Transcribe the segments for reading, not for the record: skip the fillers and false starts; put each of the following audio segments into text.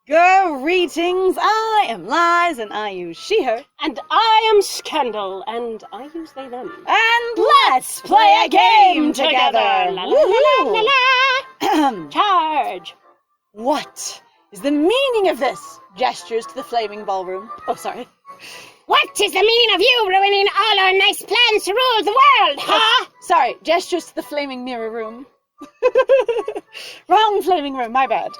Greetings, I am Lies, and I use she, her. And I am Scandal, and I use they, them. And let's play a game together! La, la, la, la, la, la. Charge! What is the meaning of this? Gestures to the flaming ballroom. Oh, sorry. What is the meaning of you ruining all our nice plans to rule the world, huh? Sorry, gestures to the flaming mirror room. Wrong flaming room, my bad.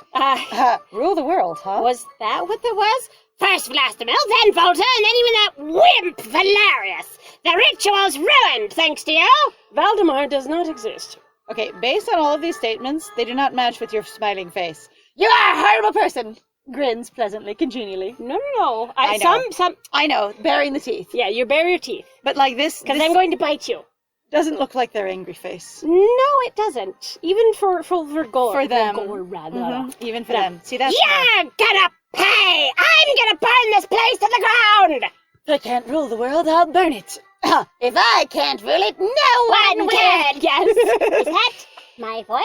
Rule the world, huh? Was that what there was? First Vlastimil, then Volta, and then even that wimp Valerius. The ritual's ruined, thanks to you. Valdemar does not exist. Okay, based on all of these statements, they do not match with your smiling face. You are a horrible person! Grins pleasantly, congenially. No. I know. Some. I know, baring the teeth. Yeah, you bare your teeth. But like this... Because I'm going to bite you. Doesn't look like their angry face. No, it doesn't. Even for Gore. For them. Gore, rather. Mm-hmm. Even for them. See, that's... You're gonna pay! I'm gonna burn this place to the ground! If I can't rule the world, I'll burn it. If I can't rule it, no one will! Yes. Is that my voice?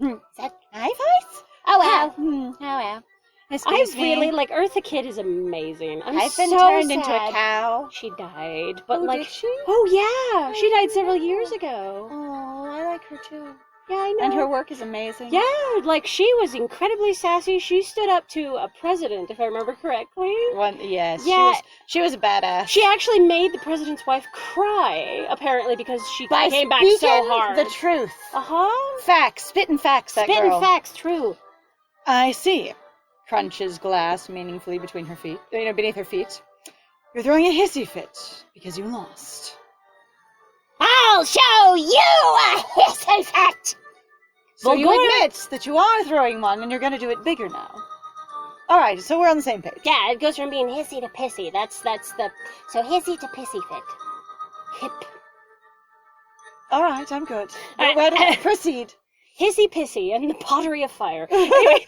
Is that my voice? Oh well. Oh well. I really, Eartha Kitt is amazing. I've been so turned sad. into a cow. She died, but Did she? Oh yeah, she died several years ago. Oh, I like her too. Yeah, I know. And her work is amazing. Yeah, she was incredibly sassy. She stood up to a president, if I remember correctly. Yes. Yeah. She was a badass. She actually made the president's wife cry, apparently, because she came back so hard. The truth. Facts. Spitting facts, that girl. Spitting facts, true. I see. Crunches glass meaningfully between her feet, beneath her feet. You're throwing a hissy fit because you lost. I'll show you a hissy fit! So you admit that you are throwing one and you're going to do it bigger now. Alright, so we're on the same page. Yeah, it goes from being hissy to pissy. That's the... So hissy to pissy fit. Hip. Alright, I'm good. Where do I proceed? Hissy pissy and the pottery of fire. Anyway,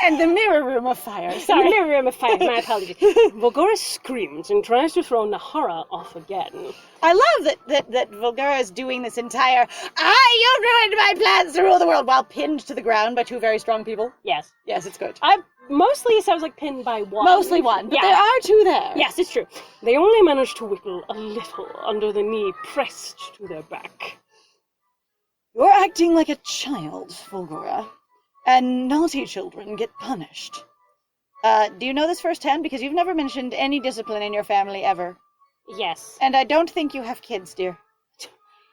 and the mirror room of fire. Sorry. The mirror room of fire, my apologies. Volgora screams and tries to throw Nahara off again. I love that Volgora is doing this entire, you ruined my plans to rule the world, while pinned to the ground by two very strong people. Yes. Yes, it's good. Mostly it sounds like pinned by one. Mostly one, but there are two there. Yes, it's true. They only managed to whittle a little under the knee pressed to their back. You're acting like a child, Volgora, and naughty children get punished. Do you know this firsthand? Because you've never mentioned any discipline in your family ever. Yes. And I don't think you have kids, dear.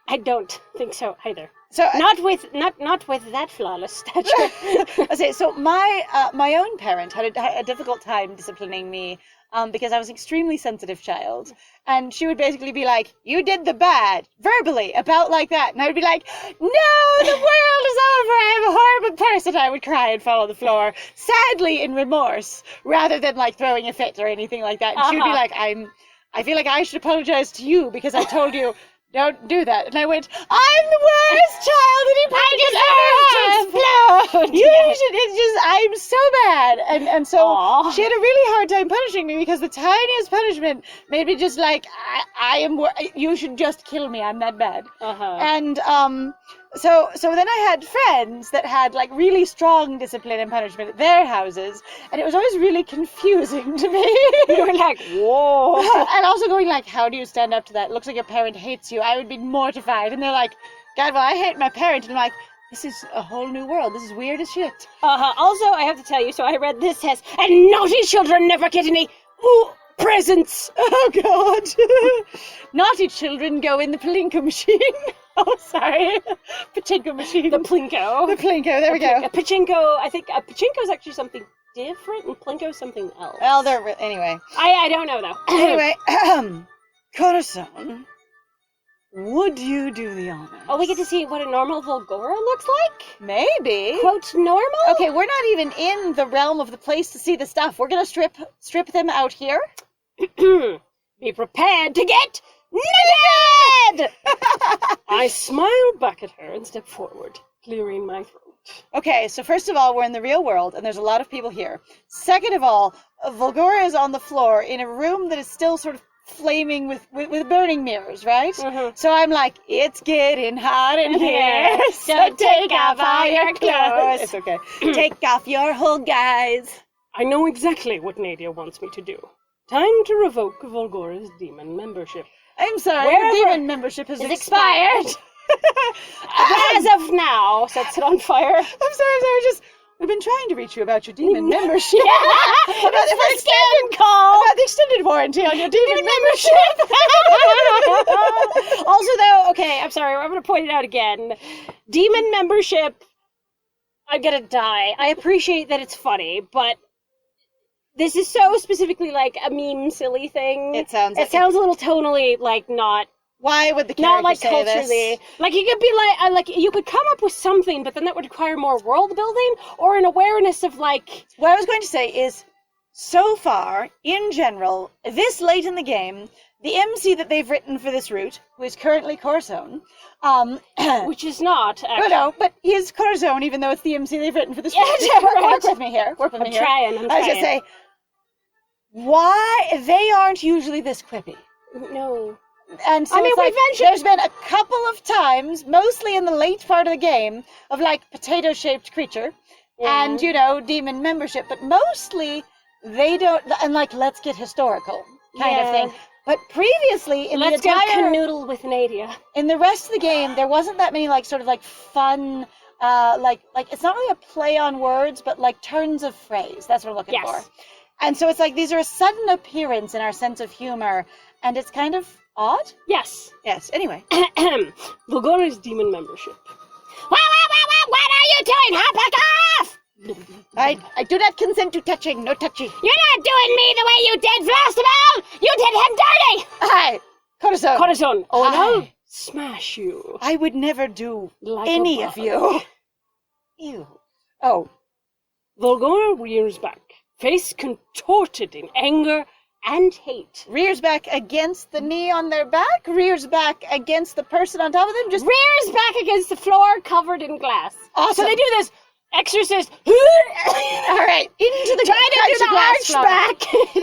I don't think so either. So not with that flawless stature. I say, so my own parent had a difficult time disciplining me. Because I was an extremely sensitive child. And she would basically be like, you did the bad, verbally, about like that. And I would be like, no, the world is over, I'm a horrible person. I would cry and fall on the floor, sadly in remorse, rather than throwing a fit or anything like that. And she would be like, I feel like I should apologize to you because I told you, don't do that. And I went, I'm the worst child that he deserve to explode. You should, it's just, I'm so bad. And so she had a really hard time punishing me because the tiniest punishment made me just you should just kill me. I'm that bad. And, so then I had friends that had really strong discipline and punishment at their houses, and it was always really confusing to me. You were like, whoa. And also going how do you stand up to that? It looks like your parent hates you. I would be mortified. And they're like, God, well, I hate my parent. And I'm like, this is a whole new world. This is weird as shit. Also, I have to tell you, so I read this says, and naughty children never get any presents. Oh, God. Naughty children go in the Plinko machine. Oh, sorry. Pachinko machine. The Plinko. The Plinko, there we go. Pachinko, I think Pachinko is actually something different and Plinko is something else. Well, anyway. I don't know, though. Anyway, Corazon, would you do the honors? Oh, we get to see what a normal Volgora looks like? Maybe. Quote, normal? Okay, we're not even in the realm of the place to see the stuff. We're gonna strip them out here. Be prepared to get naked! I smiled back at her and stepped forward, clearing my throat. Okay, so first of all, we're in the real world, and there's a lot of people here. Second of all, Volgora is on the floor in a room that is still sort of flaming with burning mirrors, right? Mhm. So I'm like, it's getting hot in here, so take off all your clothes. It's okay. Take off your whole guys. I know exactly what Nadia wants me to do. Time to revoke Volgora's demon membership. I'm sorry, Wherever- your demon membership has It's expired. As of now, sets it on fire. I'm sorry, we've been trying to reach you about your demon membership. It's the scam call. About the extended warranty on your demon membership. Also, though, okay, I'm sorry, I'm going to point it out again. Demon membership, I'm going to die. I appreciate that it's funny, but this is so specifically like a meme silly thing. It sounds a little tonally like not Why would the character not like say culturally. this? Like you could be like you could come up with something, but then that would require more world building or an awareness of like What I was going to say is, so far, in general, this late in the game, the MC that they've written for this route, who is currently Corazon, which is not no, actually. no, but he is Corazon, even though it's the MC they've written for this Yeah, route. right. Work with me here. Work with me I'm here. trying. I was going to say, why they aren't usually this quippy. No. And so I mean, it's like, we've mentioned- there's been a couple of times, mostly in the late part of the game, of like potato-shaped creature and, demon membership, but mostly they don't, and like, let's get historical kind of Yeah. thing. But previously, in Let's the go entire, canoodle with Nadia. in the rest of the game, there wasn't that many like sort of like fun, like it's not really a play on words, but like turns of phrase. That's what I'm looking Yes. for. And so it's like these are a sudden appearance in our sense of humor, and it's kind of odd. Yes. Yes. Anyway, Volgora's demon membership. What are you doing? Huh? Back off! I do not consent to touching. No touchy. You're not doing me the way you did Vlastival! You did him dirty! Hi, Corazon. Corazon. Oh, and Hi. I'll smash you. I would never do Like a any of bug. you. Ew. Oh, Volgora rears back, face contorted in anger and hate. rears back against the knee on their back. Rears back against the person on top of them. Just Rears back against the floor covered in glass. Awesome. So they do this exorcist. all right into the Try to do the glass arch floor.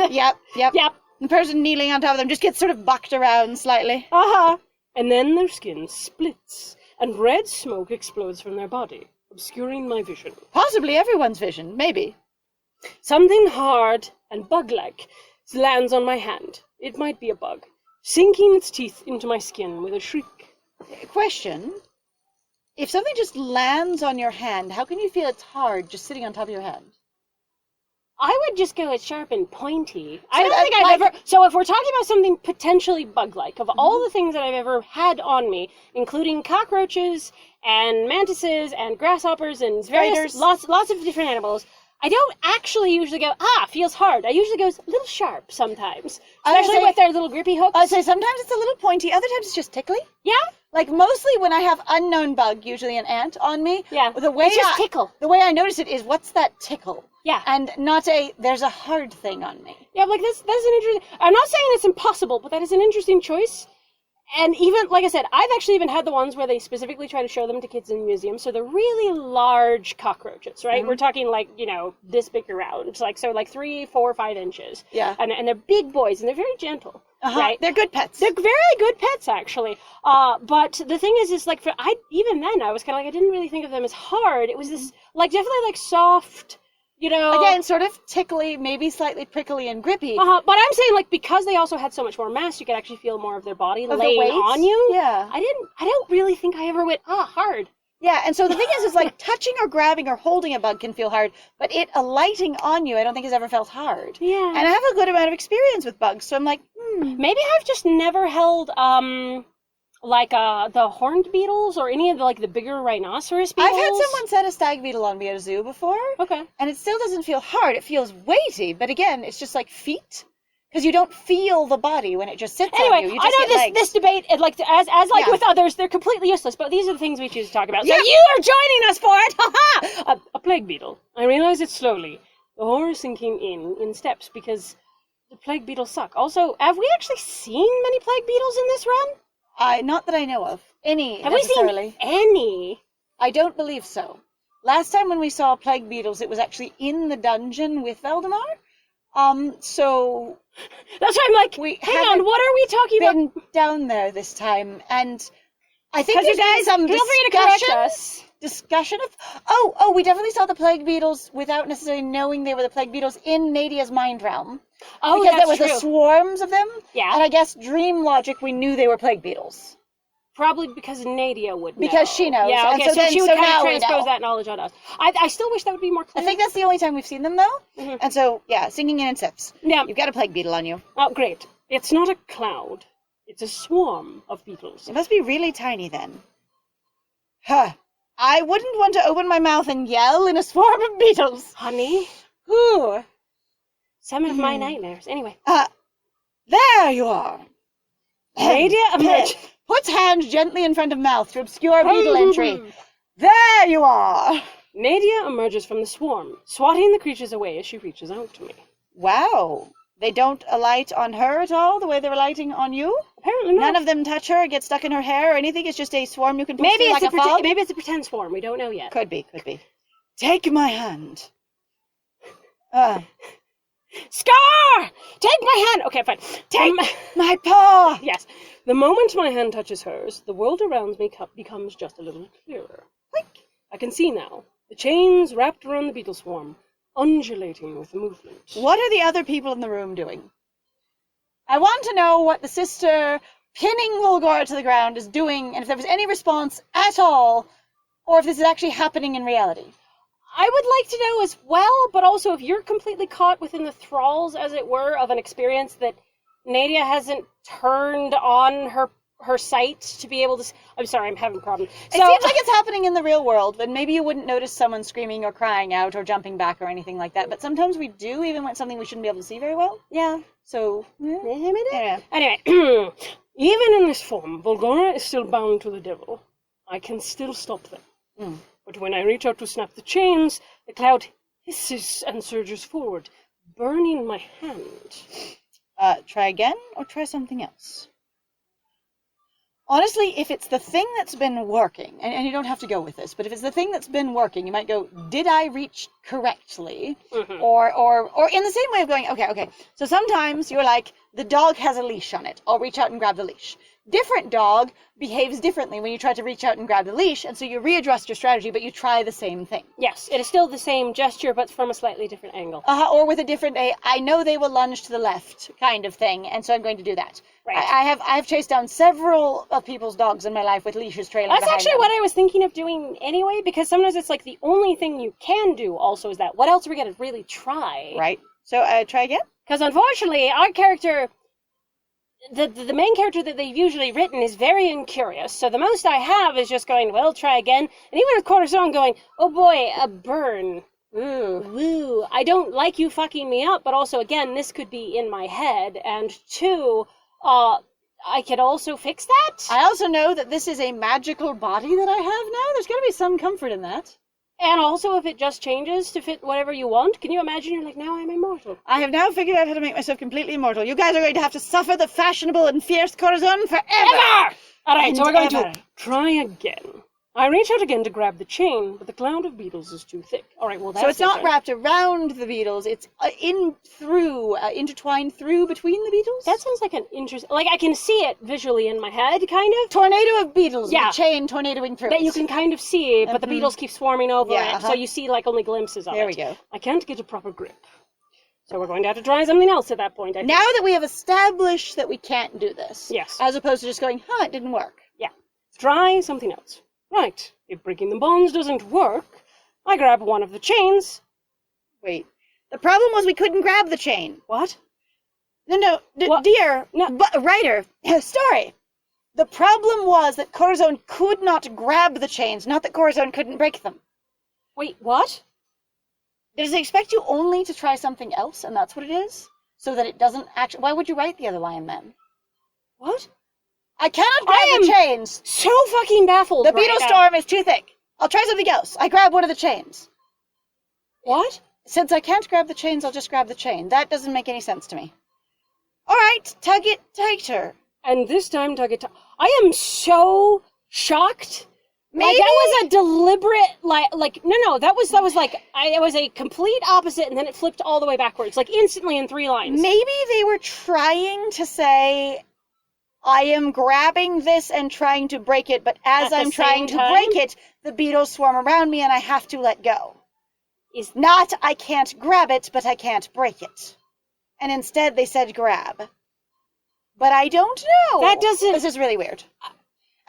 back. Yep. Yep. The person kneeling on top of them just gets sort of bucked around slightly. Uh-huh. And then their skin splits, and red smoke explodes from their body, obscuring my vision. Possibly everyone's vision. Maybe. Something hard and bug-like lands on my hand. It might be a bug, sinking its teeth into my skin with a shriek. Question. If something just lands on your hand, how can you feel it's hard just sitting on top of your hand? I would just go with sharp and pointy. I So don't that, think I've like- ever... So if we're talking about something potentially bug-like, of all the things that I've ever had on me, including cockroaches and mantises and grasshoppers and various, Spiders. lots of different animals, I don't actually usually go, feels hard. I usually go a little sharp sometimes. I would Especially say- with their little grippy hooks. I'd say sometimes it's a little pointy, other times it's just tickly. Yeah? Like mostly when I have unknown bug, usually an ant on me. Yeah. The way It's just tickle. The way I notice it is, what's that tickle? Yeah. And not there's a hard thing on me. Yeah, like that's an interesting... I'm not saying it's impossible, but that is an interesting choice. And even, like I said, I've actually even had the ones where they specifically try to show them to kids in museums. So they're really large cockroaches, right? We're talking like, this big around. Like, so like 3, 4, 5 inches. Yeah. And they're big boys and they're very gentle, right? They're good pets. They're very good pets, actually. But the thing is like, even then, I was kind of like, I didn't really think of them as hard. It was this, like, definitely like soft, Again, sort of tickly, maybe slightly prickly and grippy. But I'm saying, like, because they also had so much more mass, you could actually feel more of their body Of the laying weight? on you. Yeah. I don't really think I ever went, hard. Yeah, and so the thing is like touching or grabbing or holding a bug can feel hard, but it alighting on you I don't think has ever felt hard. Yeah. And I have a good amount of experience with bugs, so I'm like, Maybe I've just never held, the horned beetles or any of the bigger rhinoceros beetles. I've had someone set a stag beetle on me at a zoo before. Okay. And it still doesn't feel hard. It feels weighty, but again, it's just like feet. Because you don't feel the body when it just sits on Anyway, you. You I just know get legs. this debate, as Yeah. with others, they're completely useless, but these are the things we choose to talk about. Yeah. So you are joining us for it! Ha-ha! A plague beetle. I realize it slowly. The horror sinking in steps, because the plague beetles suck. Also, have we actually seen many plague beetles in this run? Not that I know of. Any, Have we necessarily. seen any? I don't believe so. Last time when we saw plague beetles, it was actually in the dungeon with Valdemar. So That's why I'm like, We hang haven't on, what are we talking about? been down there this time, and I think Because you there's guys, been feel some free to correct us. discussion of... Oh, we definitely saw the plague beetles without necessarily knowing they were the plague beetles in Nadia's mind realm. Oh, Because there that's was true. the swarms of them. Yeah. And I guess dream logic, we knew they were plague beetles. Probably because Nadia would know. Because she knows, Yeah, and okay, so then- she would so kind now of we transpose know. that knowledge on us. I still wish that would be more clear. I think that's the only time we've seen them, though. Mhm. And so, yeah, singing in sips. Yeah. You've got a plague beetle on you. Oh, great. It's not a cloud. It's a swarm of beetles. It must be really tiny, then. Huh. I wouldn't want to open my mouth and yell in a swarm of beetles. Honey, Ooh. some of my nightmares. Anyway. There you are. Nadia emerged. Puts hand gently in front of mouth to obscure beetle entry. There you are. Nadia emerges from the swarm, swatting the creatures away as she reaches out to me. Wow. They don't alight on her at all, the way they're alighting on you? Apparently not. None of them touch her, get stuck in her hair or anything? It's just a swarm you can push Maybe through it's like a fog? maybe it's a pretend swarm. We don't know yet. Could be. Take my hand. Scar! Take my hand! Okay, fine. Take my paw. Yes. The moment my hand touches hers, the world around me becomes just a little clearer. I can see now. The chains wrapped around the beetle swarm, undulating with movement. What are the other people in the room doing? I want to know what the sister pinning Volgora to the ground is doing, and if there was any response at all, or if this is actually happening in reality. I would like to know as well, but also if you're completely caught within the thralls, as it were, of an experience that Nadia hasn't turned on her sight to be able to... I'm sorry, I'm having a problem. It seems like it's happening in the real world, but maybe you wouldn't notice someone screaming or crying out or jumping back or anything like that. But sometimes we do, even when it's something we shouldn't be able to see very well. Yeah. So, yeah. Anyway, even in this form, Volgora is still bound to the devil. I can still stop them. But when I reach out to snap the chains, the cloud hisses and surges forward, burning my hand. Try again, or try something else. Honestly, if it's the thing that's been working, and you don't have to go with this, but if it's the thing that's been working, you might go, did I reach correctly? Mhm. Or in the same way of going, okay. So sometimes you're like, the dog has a leash on it. I'll reach out and grab the leash. Different dog behaves differently when you try to reach out and grab the leash, and so you readjust your strategy, but you try the same thing. Yes, it is still the same gesture, but from a slightly different angle. Or with a different, I know they will lunge to the left kind of thing, and so I'm going to do that. Right. I have chased down several of people's dogs in my life with leashes trailing That's behind actually them. what I was thinking of doing anyway, because sometimes it's like the only thing you can do also is that. What else are we going to really try? Right. So, try again? Because unfortunately, our character, the main character that they've usually written is very incurious, so the most I have is just going, well, try again, and even with Cortisone going, oh boy, a burn. Woo. I don't like you fucking me up, but also, again, this could be in my head, and two, I could also fix that? I also know that this is a magical body that I have now. There's got to be some comfort in that. And also, if it just changes to fit whatever you want, can you imagine you're like, now I'm immortal? I have now figured out how to make myself completely immortal. You guys are going to have to suffer the fashionable and fierce Corazon forever! Alright, so we're going Ever. to try again. I reach out again to grab the chain, but the cloud of beetles is too thick. Alright, well, that's So it's not different. wrapped around the beetles, it's intertwined through between the beetles? That sounds like an interesting... Like, I can see it visually in my head, kind of. Tornado of beetles Yeah. with a chain tornadoing through That it. you can kind of see, but the beetles keep swarming over Yeah, it, so you see, like, only glimpses of it. There we go. I can't get a proper grip. So we're going to have to try something else at that point, I think. Now that we have established that we can't do this, Yes. as opposed to just going, it didn't work. Yeah. Try something else. Right. If breaking the bonds doesn't work, I grab one of the chains. Wait. The problem was we couldn't grab the chain. What? No, What? dear, No. writer, story. The problem was that Corazon could not grab the chains, not that Corazon couldn't break them. Wait, what? Does it expect you only to try something else, and that's what it is? So that it doesn't actually... Why would you write the other line, then? What? I cannot grab I the am chains. So fucking baffled The right beetle now. storm is too thick. I'll try something else. I grab one of the chains. What? Since I can't grab the chains, I'll just grab the chain. That doesn't make any sense to me. All right, tug it tighter. And this time, I am so shocked Maybe Like, that was a deliberate, no, that was it was a complete opposite, and then it flipped all the way backwards, like, instantly in 3 lines. maybe they were trying to say, I am grabbing this and trying to break it, but as At the I'm trying same to time? break it, the beetles swarm around me and I have to let go. Is Not, I can't grab it, but I can't break it. And instead they said grab. But I don't know. That doesn't- This is really weird.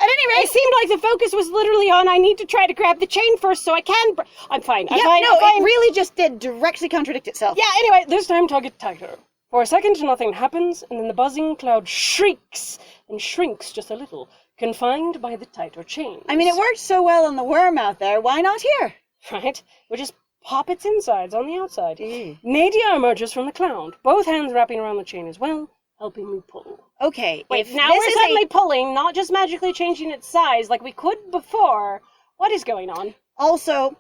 At any rate, It seemed like the focus was literally on, I need to try to grab the chain first so I can... I'm fine. I'm fine. no, I'm fine. it really just did directly contradict itself. Yeah, anyway, this time tug it tighter. For a second, nothing happens, and then the buzzing cloud shrieks and shrinks just a little, confined by the tighter chains. I mean, it worked so well on the worm out there, why not here? Right? We'll just pop its insides on the outside. Ew. Nadia emerges from the cloud, both hands wrapping around the chain as well, helping me pull. Okay, Wait, if now this we're is suddenly pulling, not just magically changing its size like we could before. What is going on? Also,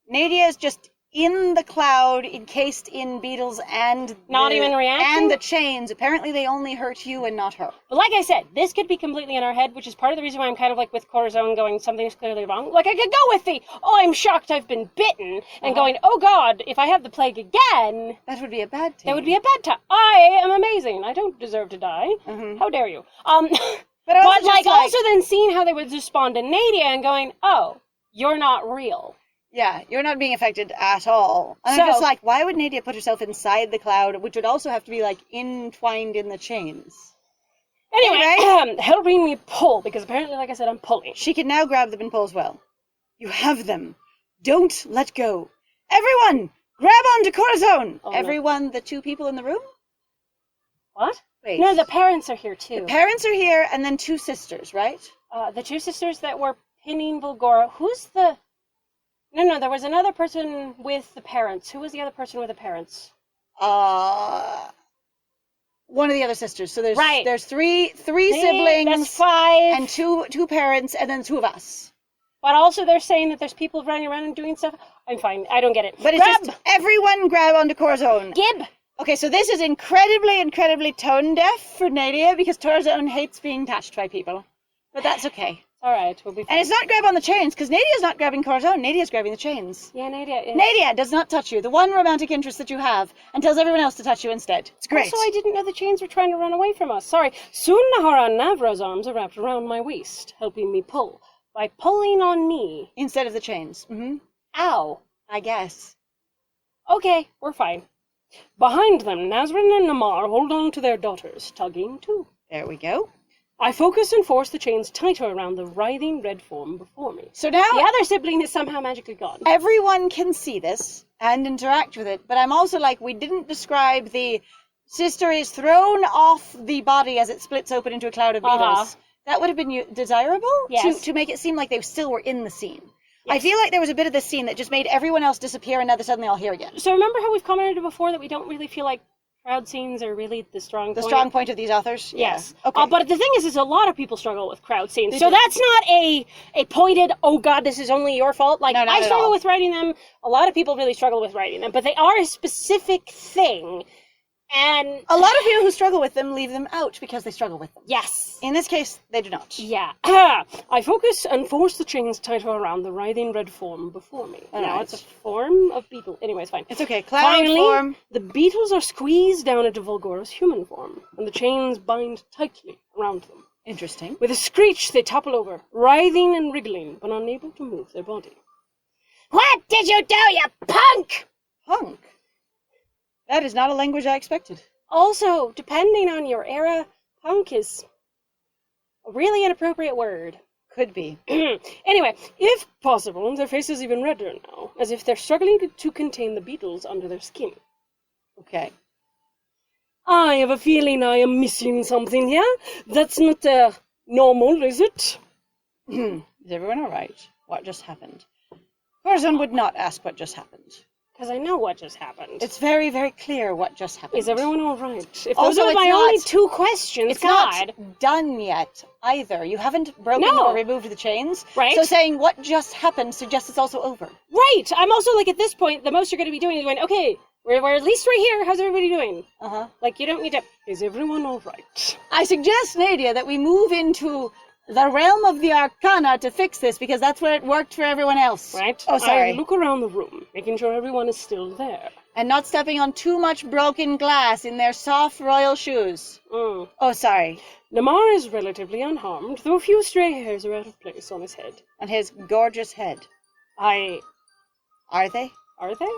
Nadia is just in the cloud, encased in beetles and Not even reacting? and the chains. Apparently, they only hurt you and not her. But like I said, this could be completely in our head, which is part of the reason why I'm kind of like with Corazon going, something's clearly wrong. Like, I could go with the, oh, I'm shocked I've been bitten, and going, oh god, if I have the plague again, That would be a bad thing. that would be a bad time. I am amazing. I don't deserve to die. Mhm. How dare you? But, also But just like, also then seeing how they would respond to Nadia and going, oh, you're not real. yeah, you're not being affected at all. And So- I'm just like, why would Nadia put herself inside the cloud, which would also have to be like entwined in the chains? Anyway, helping me pull, because apparently, like I said, I'm pulling. She can now grab them and pull as well. You have them. Don't let go. Everyone, grab onto Corazon. Oh, no. Everyone, the 2 people in the room? What? Wait. No, the parents are here too. The parents are here, and then 2 sisters, right? The 2 sisters that were pinning Volgora. Who's the... No, there was another person with the parents. Who was the other person with the parents? One of the other sisters. So there's Right. there's three siblings That's 5. and two parents, and then 2 of us. But also they're saying that there's people running around and doing stuff. I'm fine. I don't get it. But it's Grab! just everyone grab onto Corazon. Gib! Okay, so this is incredibly tone deaf for Nadia because Corazon hates being touched by people. But that's okay. Alright, we'll be fine. And it's not grab on the chains, because Nadia's not grabbing Corazon, Nadia's grabbing the chains. Yeah, Nadia. Nadia does not touch you, the one romantic interest that you have, and tells everyone else to touch you instead. It's great. Also, I didn't know the chains were trying to run away from us. Sorry. Soon Nahara Navra's arms are wrapped around my waist, helping me pull. By pulling on me. Instead of the chains. Mm-hmm. Ow. I guess. Okay, we're fine. Behind them, Nazrin and Namar hold on to their daughters, tugging too. There we go. I focus and force the chains tighter around the writhing red form before me. So now The other sibling is somehow magically gone. everyone can see this and interact with it, but I'm also like, we didn't describe the sister is thrown off the body as it splits open into a cloud of beetles. Uh-huh. That would have been desirable Yes. to make it seem like they still were in the scene. I Yes. feel like there was a bit of this scene that just made everyone else disappear and now they're suddenly all here again. So remember how we've commented before that we don't really feel like crowd scenes are really the strong The point? strong point of these authors? Yes. Yeah. Okay. But the thing is a lot of people struggle with crowd scenes. They So do. that's not a pointed, oh god, this is only your fault. Like, No, not I at struggle all. with writing them. A lot of people really struggle with writing them. But they are a specific thing. And... A lot of people who struggle with them leave them out because they struggle with them. Yes. In this case, they do not. Yeah. I focus and force the chains tighter around the writhing red form before me. Now Alright. it's a form of beetle. Anyway, it's fine. It's okay. Cloud Finally, form. the beetles are squeezed down into Volgora's human form, and the chains bind tightly around them. Interesting. With a screech, they topple over, writhing and wriggling, but unable to move their body. What did you do, you punk? Punk. That is not a language I expected. Also, depending on your era, punk is a really inappropriate word. Could be. Anyway, if possible, their faces even redder now, as if they're struggling to contain the beetles under their skin. Okay. I have a feeling I am missing something here. That's not normal, is it? Is everyone all right? What just happened? Corazon would not ask what just happened. Because I know what just happened. It's very, very clear what just happened. Is everyone all right? If Also, those are it's my not- only 2 questions, It's God. not done yet either. You haven't broken No. or removed the chains. Right. So saying what just happened suggests it's also over. Right! I'm also like, at this point, the most you're going to be doing is going, okay, we're at least right here. How's everybody doing? Uh-huh. Like, you don't need to... Is everyone all right? I suggest, Nadia, that we move into the realm of the Arcana to fix this, because that's where it worked for everyone else. Right? Oh, sorry. I look around the room, making sure everyone is still there. And not stepping on too much broken glass in their soft royal shoes. Mm. Oh, sorry. Namar is relatively unharmed, though a few stray hairs are out of place on his head. On his gorgeous head. Are they? Are they?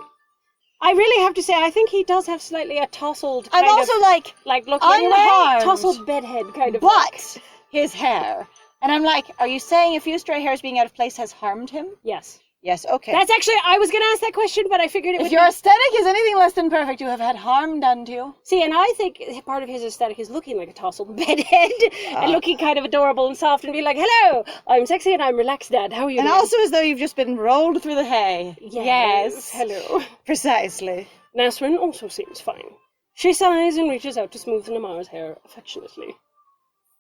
I really have to say, I think he does have slightly a tousled I'm also like look anyway, unharmed, tousled bedhead kind of but look. his hair. And I'm like, are you saying a few stray hairs being out of place has harmed him? Yes. Yes, okay. That's actually, I was going to ask that question, but I figured it would If your aesthetic is anything less than perfect, you have had harm done to you. See, and I think part of his aesthetic is looking like a tousled bedhead and looking kind of adorable and soft and being like, hello, I'm sexy and I'm relaxed, Dad. How are you And doing? also as though you've just been rolled through the hay. Yes. Hello. Precisely. Nasrin also seems fine. She sighs and reaches out to smooth Namar's hair affectionately.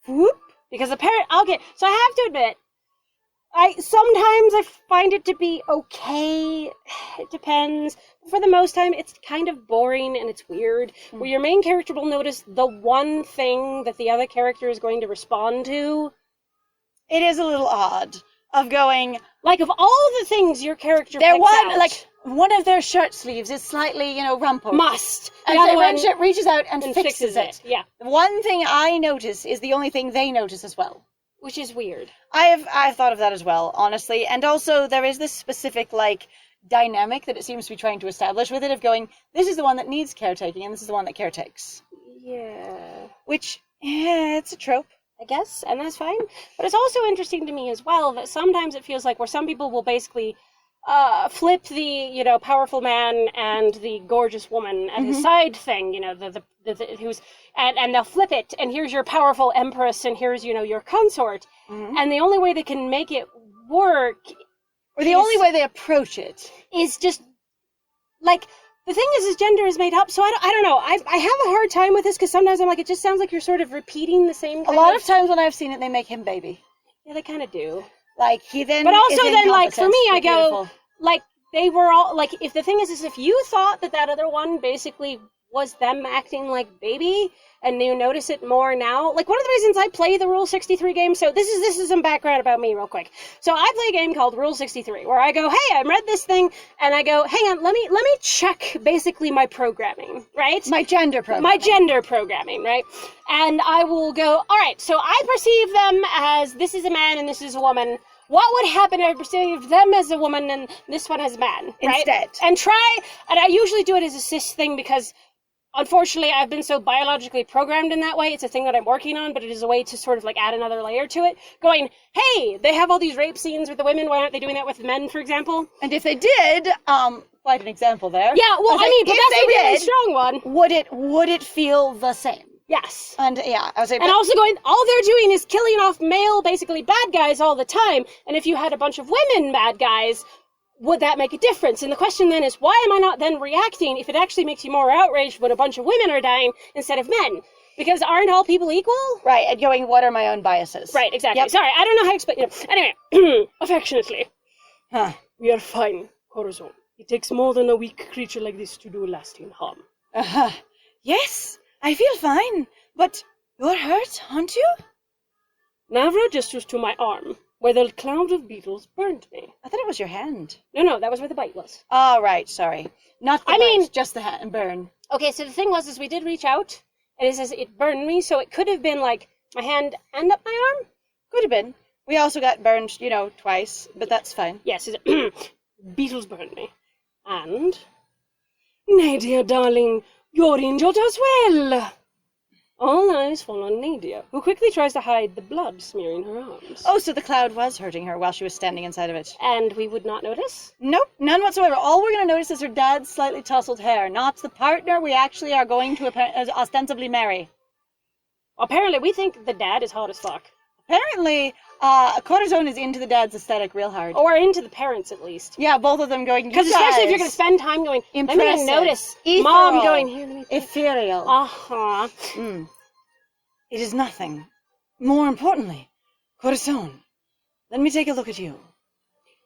Whoop. Because so I have to admit, sometimes I find it to be okay. It depends. For the most time, it's kind of boring and it's weird. Where your main character will notice the one thing that the other character is going to respond to. It is a little odd of going, Like, of all the things your character there picks one out, like one of their shirt sleeves is slightly, rumpled. must. And The other so one Friendship reaches out and and fixes it. Yeah, The one thing I notice is the only thing they notice as well. which is weird. I've thought of that as well, honestly. And also there is this specific dynamic that it seems to be trying to establish with it of going, this is the one that needs caretaking and this is the one that caretakes. Yeah. Which, it's a trope. I guess, and that's fine. But it's also interesting to me as well that sometimes it feels like where some people will basically flip the, powerful man and the gorgeous woman at his side thing, who's, and they'll flip it, and here's your powerful empress, and here's, your consort. And the only way they can make it work, or the only way they approach it, is just, the thing is gender is made up, so I don't know. I have a hard time with this, because sometimes I'm like, it just sounds like you're sort of repeating the same kind a lot of times when I've seen it, they make him baby. Yeah, they kind of do. He then But also is then, for incompetent, me, I but go, beautiful. they were all, if the thing is if you thought that other one basically was them acting like baby, and you notice it more now, one of the reasons I play the Rule 63 game, so this is some background about me real quick. So I play a game called Rule 63, where I go, hey, I read this thing, and I go, hang on, let me check basically my programming, right? My gender programming, right? And I will go, all right, so I perceive them as this is a man and this is a woman. What would happen if I perceived them as a woman and this one as a man, right? Instead. And I usually do it as a cis thing because, unfortunately, I've been so biologically programmed in that way. It's a thing that I'm working on, but it is a way to sort of add another layer to it. Going, hey, they have all these rape scenes with the women. Why aren't they doing that with the men, for example? And if they did, quite an example there. Yeah, well, but that's a really strong one. Would it feel the same? Yes. And yeah, I was saying. And also going, all they're doing is killing off male, basically bad guys all the time. And if you had a bunch of women bad guys, would that make a difference? And the question then is, why am I not then reacting if it actually makes you more outraged when a bunch of women are dying instead of men? Because aren't all people equal? Right, and going, what are my own biases? Right, exactly. Yep. Sorry, I don't know how to explain. Anyway, affectionately. Huh. We are fine, Corazon. It takes more than a weak creature like this to do lasting harm. Yes, I feel fine, but you're hurt, aren't you? Navra gestures to my arm, where the cloud of beetles burned me. I thought it was your hand. No, that was where the bite was. Oh, right, sorry. Not the burn, just the hand burn. Okay, so the thing was we did reach out, and it says it burned me, so it could have been my hand and up my arm? Could have been. We also got burned, twice, but that's fine. Yes, beetles burned me. And, Nadia, darling, you're injured as well. All eyes fall on Nadia, who quickly tries to hide the blood smearing her arms. Oh, so the cloud was hurting her while she was standing inside of it. And we would not notice? Nope, none whatsoever. All we're going to notice is her dad's slightly tousled hair, not the partner we actually are going to ostensibly marry. Apparently, we think the dad is hot as fuck. Apparently, Corazon is into the dad's aesthetic real hard. Or into the parents, at least. Yeah, both of them going, because especially if you're going to spend time going, let me notice. Ethereal, Mom going, here, let me... Ethereal. Uh-huh. It is nothing. More importantly, Corazon, let me take a look at you.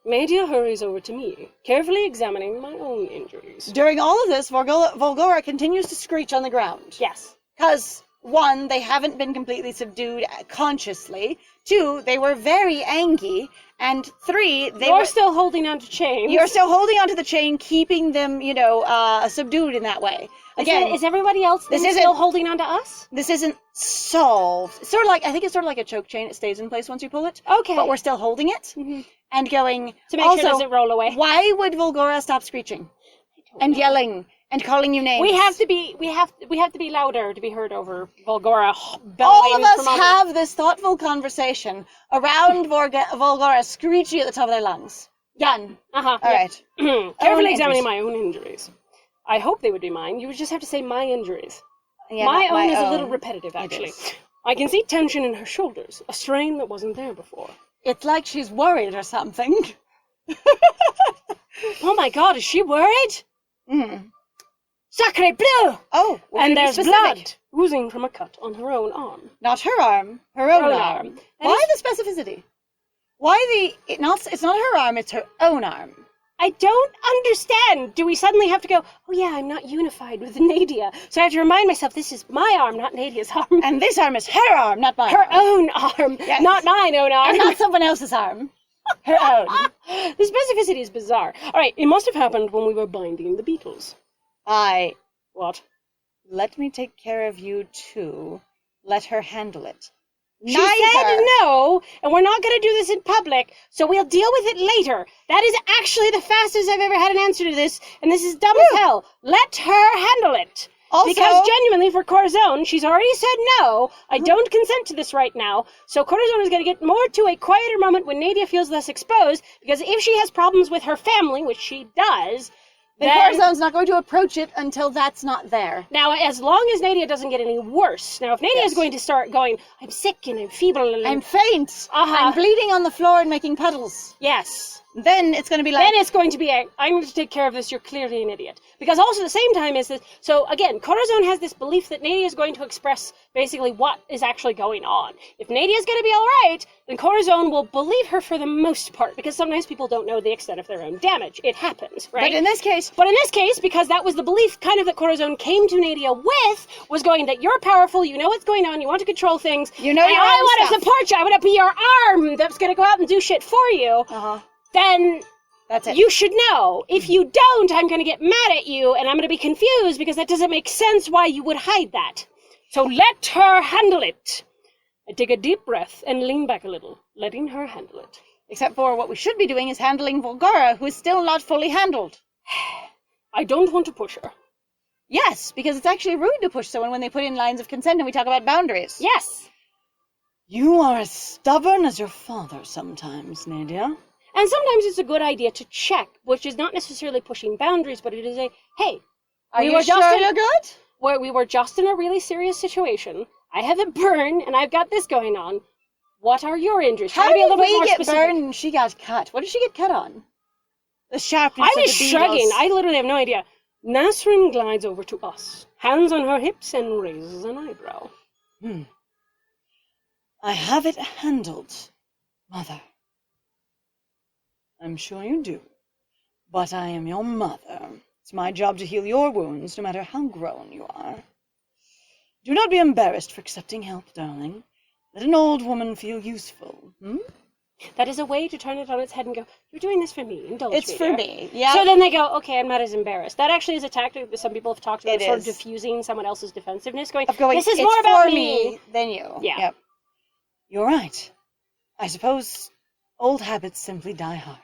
Nadia hurries over to me, carefully examining my own injuries. During all of this, Volgora continues to screech on the ground. Yes. Because, one, they haven't been completely subdued consciously. 2, they were very angry, and 3, You're still holding on to chains. You're still holding onto the chain, keeping them, subdued in that way. Again, Is everybody else still holding on to us? This isn't solved. It's sort of like, I think it's sort of like a choke chain. It stays in place once you pull it. Okay. But we're still holding it and going. To make sure it doesn't roll away. Why would Volgora stop screeching and yelling and calling you names? We have to be louder to be heard over Volgora bellowing. All of us have this thoughtful conversation around Volgora screeching at the top of their lungs. Done. All right. Carefully examining my own injuries. I hope they would be mine. You would just have to say my injuries. Yeah, my own is a little repetitive, actually. I can see tension in her shoulders, a strain that wasn't there before. It's like she's worried or something. Oh my God, is she worried? Sacre bleu! Oh, and there's blood oozing from a cut on her own arm. Not her arm, her own arm. Why the specificity? Why it's not her arm, it's her own arm. I don't understand. Do we suddenly have to go, oh yeah, I'm not unified with Nadia, so I have to remind myself this is my arm, not Nadia's arm. And this arm is her arm, not mine. Her own arm, yes. not mine own arm. And not someone else's arm. Her own. The specificity is bizarre. All right, it must have happened when we were binding the beetles. What? Let me take care of you too. Let her handle it. She said no, and we're not going to do this in public, so we'll deal with it later. That is actually the fastest I've ever had an answer to this, and this is dumb as hell. Let her handle it. Also, because genuinely, for Corazon, she's already said no. I don't consent to this right now. So Corazon is going to get more to a quieter moment when Nadia feels less exposed, because if she has problems with her family, which she does, then Corazon's not going to approach it until that's not there. Now, as long as Nadia doesn't get any worse. Now, if Nadia is going to start going, I'm sick and I'm feeble and I'm faint. I'm bleeding on the floor and making puddles. Yes. Then it's going to be like... Then it's going to be I'm going to take care of this, you're clearly an idiot. Because also at the same time is that... So, again, Corazon has this belief that Nadia is going to express basically what is actually going on. If Nadia's going to be all right, then Corazon will believe her for the most part. Because sometimes people don't know the extent of their own damage. It happens, right? But in this case, because that was the belief kind of that Corazon came to Nadia with, was going that you're powerful, you know what's going on, you want to control things. You know, and I want to support you. I want to be your arm that's going to go out and do shit for you. Then that's it. You should know. If you don't, I'm going to get mad at you, and I'm going to be confused because that doesn't make sense why you would hide that. So let her handle it. I take a deep breath and lean back a little, letting her handle it. Except for what we should be doing is handling Volgora, who is still not fully handled. I don't want to push her. Yes, because it's actually rude to push someone when they put in lines of consent and we talk about boundaries. Yes. You are as stubborn as your father sometimes, Nadia. And sometimes it's a good idea to check, which is not necessarily pushing boundaries, but it is hey, are you sure you're good? Where we were just in a really serious situation. I have a burn, and I've got this going on. What are your injuries? How did we get burned and she got cut? What did she get cut on? The sharpness of the beetles. I was shrugging. I literally have no idea. Nasrin glides over to us, hands on her hips, and raises an eyebrow. I have it handled, Mother. I'm sure you do. But I am your mother. It's my job to heal your wounds, no matter how grown you are. Do not be embarrassed for accepting help, darling. Let an old woman feel useful. That is a way to turn it on its head and go, you're doing this for me. Indulge it's me, for dear. me, yeah. So then they go, okay, I'm not as embarrassed. That actually is a tactic that some people have talked about, sort of diffusing someone else's defensiveness, going, this is more about me than you. Yeah. Yep. You're right. I suppose old habits simply die hard.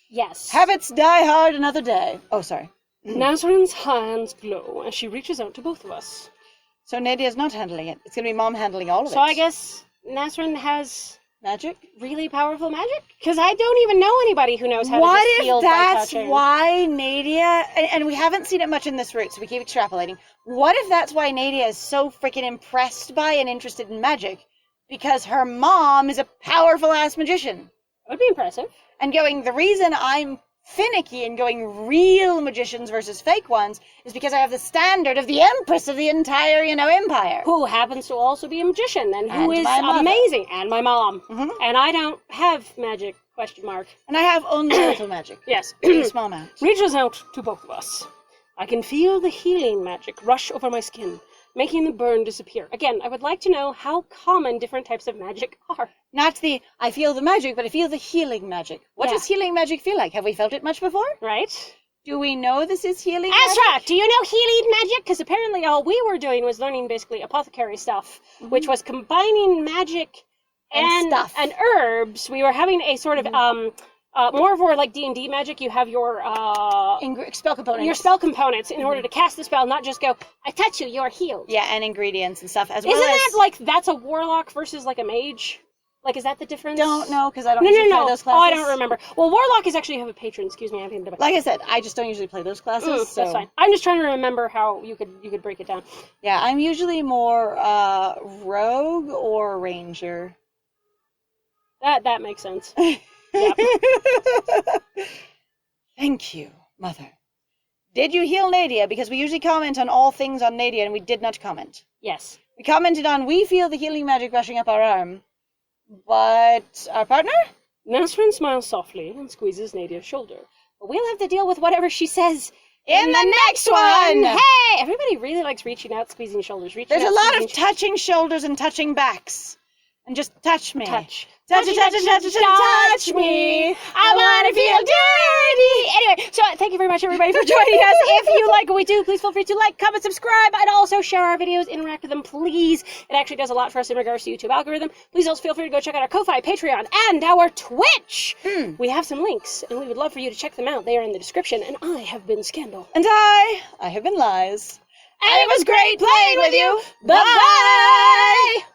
Yes. Habits die hard another day. Oh, sorry. Nasrin's hands glow as she reaches out to both of us. So Nadia's not handling it. It's going to be Mom handling all of it. So I guess Nasrin has... magic? Really powerful magic? Because I don't even know anybody who knows how to just heal by touching. What if that's why Nadia... And we haven't seen it much in this route, so we keep extrapolating. What if that's why Nadia is so freaking impressed by and interested in magic? Because her mom is a powerful-ass magician. That would be impressive. And going, the reason I'm finicky and going real magicians versus fake ones is because I have the standard of the empress of the entire, empire. Who happens to also be a magician, and who is amazing. And my mom. And I don't have magic, ? And I have only little magic. Yes. A small amount. Reaches out to both of us. I can feel the healing magic rush over my skin, making the burn disappear. Again, I would like to know how common different types of magic are. Not the, I feel the magic, but I feel the healing magic. What Yeah. does healing magic feel like? Have we felt it much before? Right? Do we know this is healing magic? Ezra, do you know healing magic? Because apparently all we were doing was learning basically apothecary stuff, which was combining magic And stuff. and herbs. We were having a sort of more of our like D&D magic. You have your Spell components. your spell components in order to cast the spell, not just go, I touch you, you're healed. Yeah, and ingredients and stuff as well. Isn't as... that like that's a warlock versus like a mage? Like, is that the difference? Don't know, because I don't No, usually no, play no. those Oh, I classes. don't remember. Well, warlock is actually you have a patron. Excuse me, I'm thinking about. Like I said, I just don't usually play those classes. So. That's fine. I'm just trying to remember how you could break it down. Yeah, I'm usually more rogue or ranger. That makes sense. Thank you, Mother. Did you heal Nadia? Because we usually comment on all things on Nadia, and we did not comment. Yes. We commented on, we feel the healing magic rushing up our arm. But our partner? Nasrin smiles softly and squeezes Nadia's shoulder. But we'll have to deal with whatever she says In the next one! Hey! Everybody really likes reaching out, squeezing shoulders. There's a lot of touching shoulders and touching backs. And just touch me. touch. Touch me. I want to feel dirty. Anyway, so thank you very much, everybody, for joining us. If you like what we do, please feel free to like, comment, subscribe, and also share our videos, interact with them, please. It actually does a lot for us in regards to YouTube algorithm. Please also feel free to go check out our Ko-Fi, Patreon, and our Twitch. We have some links, and we would love for you to check them out. They are in the description. And I have been Scandal. And I have been Lies. And it was great playing with you. Bye-bye!